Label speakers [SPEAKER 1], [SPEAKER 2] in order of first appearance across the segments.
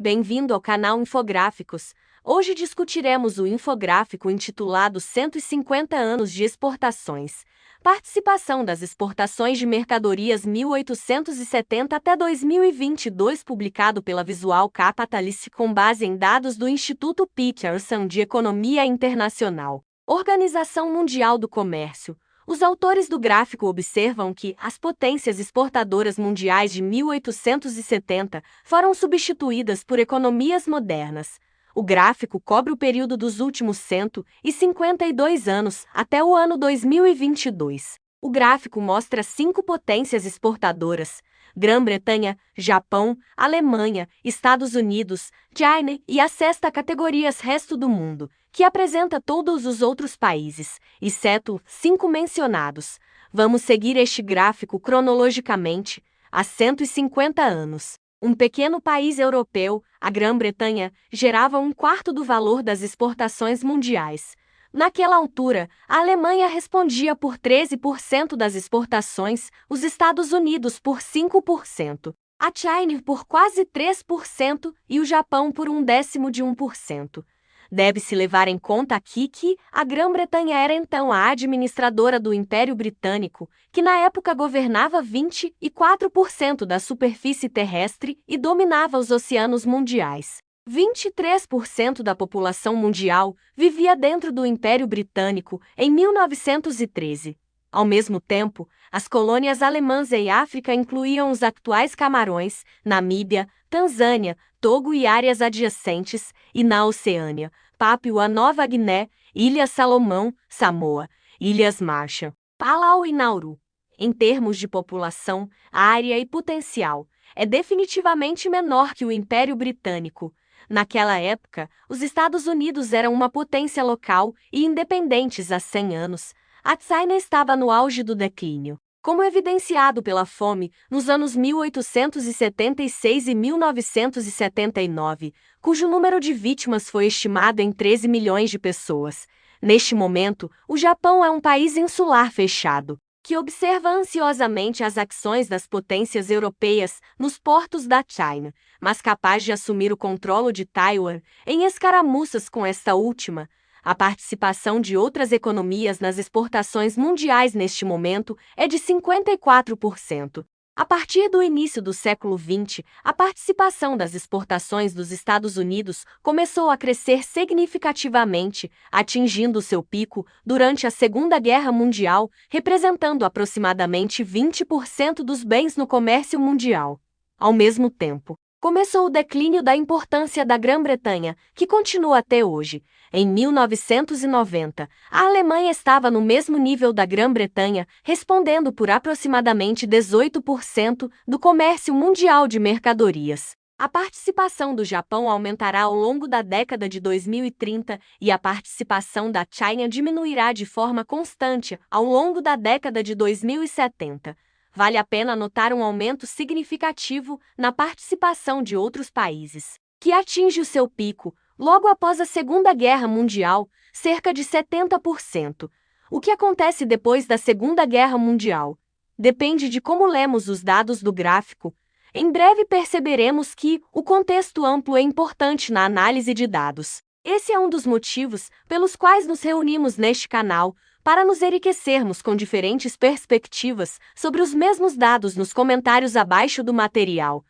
[SPEAKER 1] Bem-vindo ao canal Infográficos. Hoje discutiremos o infográfico intitulado 150 anos de exportações. Participação das exportações de mercadorias 1870 até 2022, publicado pela Visual Capitalist com base em dados do Instituto Peterson de Economia Internacional, Organização Mundial do Comércio. Os autores do gráfico observam que as potências exportadoras mundiais de 1870 foram substituídas por economias modernas. O gráfico cobre o período dos últimos 152 anos, até o ano 2022. O gráfico mostra 5 potências exportadoras: Grã-Bretanha, Japão, Alemanha, Estados Unidos, China e a sexta categoria Resto do Mundo, que apresenta todos os outros países, exceto 5 mencionados. Vamos seguir este gráfico cronologicamente. Há 150 anos, um pequeno país europeu, a Grã-Bretanha, gerava um quarto do valor das exportações mundiais. Naquela altura, a Alemanha respondia por 13% das exportações, os Estados Unidos por 5%, a China por quase 3% e o Japão por 1/10%. Deve-se levar em conta aqui que a Grã-Bretanha era então a administradora do Império Britânico, que na época governava 24% da superfície terrestre e dominava os oceanos mundiais. 23% da população mundial vivia dentro do Império Britânico em 1913. Ao mesmo tempo, as colônias alemãs em África incluíam os atuais Camarões, Namíbia, Tanzânia, Togo e áreas adjacentes, e na Oceânia, Papua Nova Guiné, Ilhas Salomão, Samoa, Ilhas Marshall, Palau e Nauru. Em termos de população, área e potencial, é definitivamente menor que o Império Britânico. Naquela época, os Estados Unidos eram uma potência local e independentes há 100 anos. A China estava no auge do declínio, como evidenciado pela fome nos anos 1876 e 1979, cujo número de vítimas foi estimado em 13 milhões de pessoas. Neste momento, o Japão é um país insular fechado, que observa ansiosamente as ações das potências europeias nos portos da China, mas capaz de assumir o controle de Taiwan em escaramuças com esta última. A participação de outras economias nas exportações mundiais neste momento é de 54%. A partir do início do século XX, a participação das exportações dos Estados Unidos começou a crescer significativamente, atingindo seu pico durante a Segunda Guerra Mundial, representando aproximadamente 20% dos bens no comércio mundial. Ao mesmo tempo, começou o declínio da importância da Grã-Bretanha, que continua até hoje. Em 1990, a Alemanha estava no mesmo nível da Grã-Bretanha, respondendo por aproximadamente 18% do comércio mundial de mercadorias. A participação do Japão aumentará ao longo da década de 2030 e a participação da China diminuirá de forma constante ao longo da década de 2070. Vale a pena notar um aumento significativo na participação de outros países, que atinge o seu pico logo após a Segunda Guerra Mundial, cerca de 70%. O que acontece depois da Segunda Guerra Mundial depende de como lemos os dados do gráfico. Em breve perceberemos que o contexto amplo é importante na análise de dados. Esse é um dos motivos pelos quais nos reunimos neste canal, para nos enriquecermos com diferentes perspectivas sobre os mesmos dados nos comentários abaixo do material.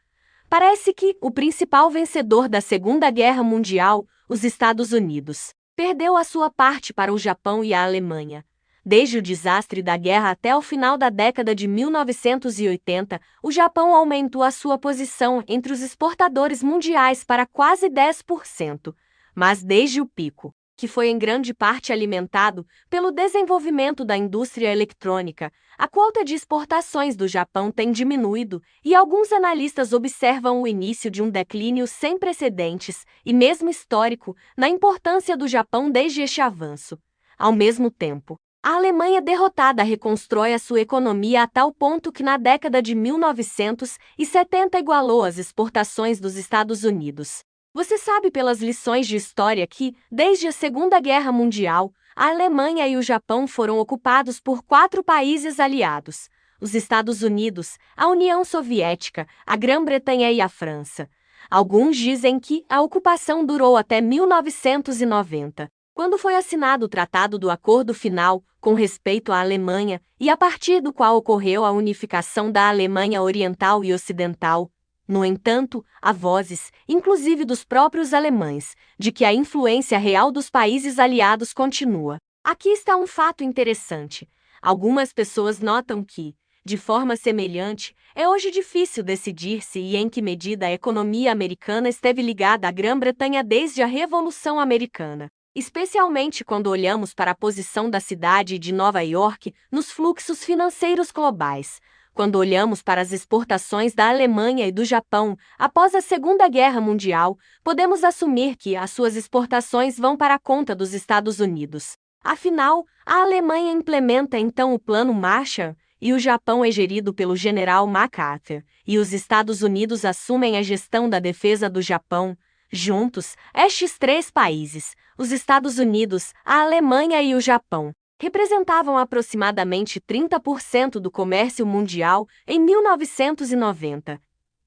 [SPEAKER 1] Parece que o principal vencedor da Segunda Guerra Mundial, os Estados Unidos, perdeu a sua parte para o Japão e a Alemanha. Desde o desastre da guerra até o final da década de 1980, o Japão aumentou a sua posição entre os exportadores mundiais para quase 10%. Mas desde o pico, que foi em grande parte alimentado pelo desenvolvimento da indústria eletrônica, a quota de exportações do Japão tem diminuído e alguns analistas observam o início de um declínio sem precedentes e mesmo histórico na importância do Japão desde este avanço. Ao mesmo tempo, a Alemanha derrotada reconstrói a sua economia a tal ponto que na década de 1970 igualou as exportações dos Estados Unidos. Você sabe pelas lições de história que, desde a Segunda Guerra Mundial, a Alemanha e o Japão foram ocupados por 4 países aliados: os Estados Unidos, a União Soviética, a Grã-Bretanha e a França. Alguns dizem que a ocupação durou até 1990, quando foi assinado o Tratado do Acordo Final com respeito à Alemanha e a partir do qual ocorreu a unificação da Alemanha Oriental e Ocidental. No entanto, há vozes, inclusive dos próprios alemães, de que a influência real dos países aliados continua. Aqui está um fato interessante. Algumas pessoas notam que, de forma semelhante, é hoje difícil decidir se e em que medida a economia americana esteve ligada à Grã-Bretanha desde a Revolução Americana, especialmente quando olhamos para a posição da cidade de Nova York nos fluxos financeiros globais. Quando olhamos para as exportações da Alemanha e do Japão após a Segunda Guerra Mundial, podemos assumir que as suas exportações vão para a conta dos Estados Unidos. Afinal, a Alemanha implementa então o Plano Marshall, e o Japão é gerido pelo general MacArthur, e os Estados Unidos assumem a gestão da defesa do Japão. Juntos, estes três países, os Estados Unidos, a Alemanha e o Japão, representavam aproximadamente 30% do comércio mundial em 1990.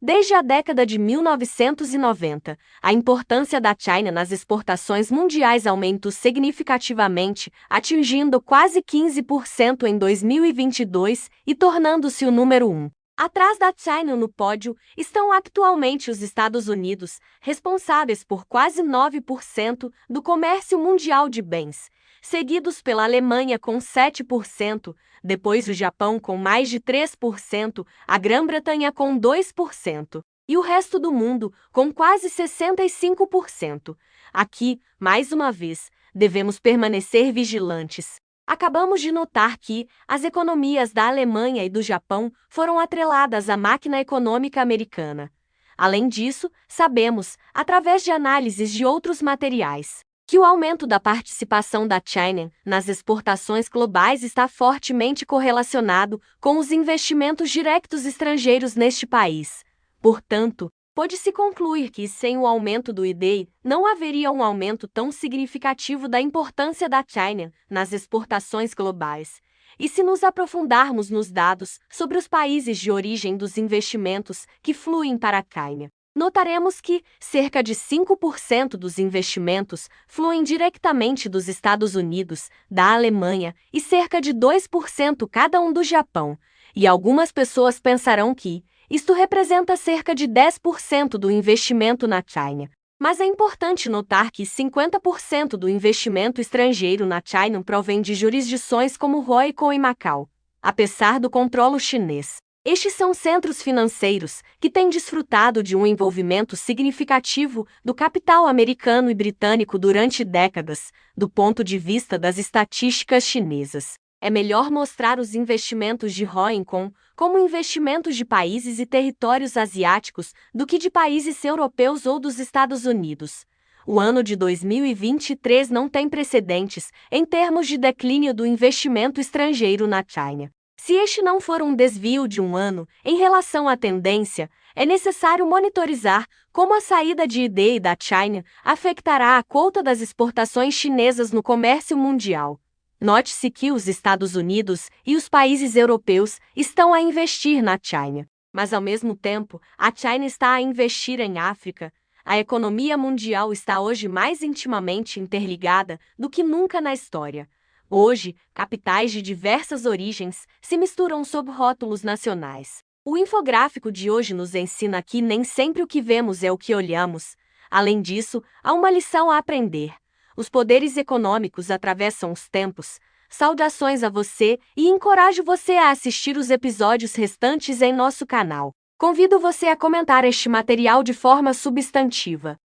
[SPEAKER 1] Desde a década de 1990, a importância da China nas exportações mundiais aumentou significativamente, atingindo quase 15% em 2022 e tornando-se o número 1. Atrás da China no pódio estão atualmente os Estados Unidos, responsáveis por quase 9% do comércio mundial de bens, seguidos pela Alemanha com 7%, depois o Japão com mais de 3%, a Grã-Bretanha com 2% e o resto do mundo com quase 65%. Aqui, mais uma vez, devemos permanecer vigilantes. Acabamos de notar que as economias da Alemanha e do Japão foram atreladas à máquina econômica americana. Além disso, sabemos, através de análises de outros materiais, que o aumento da participação da China nas exportações globais está fortemente correlacionado com os investimentos diretos estrangeiros neste país. Portanto, pode-se concluir que, sem o aumento do IDI, não haveria um aumento tão significativo da importância da China nas exportações globais. E se nos aprofundarmos nos dados sobre os países de origem dos investimentos que fluem para a China, notaremos que cerca de 5% dos investimentos fluem diretamente dos Estados Unidos, da Alemanha e cerca de 2% cada um do Japão. E algumas pessoas pensarão que isto representa cerca de 10% do investimento na China. Mas é importante notar que 50% do investimento estrangeiro na China provém de jurisdições como Hong Kong e Macau. Apesar do controle chinês, estes são centros financeiros que têm desfrutado de um envolvimento significativo do capital americano e britânico durante décadas, do ponto de vista das estatísticas chinesas. É melhor mostrar os investimentos de Hong Kong como investimentos de países e territórios asiáticos do que de países europeus ou dos Estados Unidos. O ano de 2023 não tem precedentes em termos de declínio do investimento estrangeiro na China. Se este não for um desvio de um ano em relação à tendência, é necessário monitorizar como a saída de IDI da China afetará a cota das exportações chinesas no comércio mundial. Note-se que os Estados Unidos e os países europeus estão a investir na China, mas ao mesmo tempo, a China está a investir em África. A economia mundial está hoje mais intimamente interligada do que nunca na história. Hoje, capitais de diversas origens se misturam sob rótulos nacionais. O infográfico de hoje nos ensina que nem sempre o que vemos é o que olhamos. Além disso, há uma lição a aprender. Os poderes econômicos atravessam os tempos. Saudações a você e encorajo você a assistir os episódios restantes em nosso canal. Convido você a comentar este material de forma substantiva.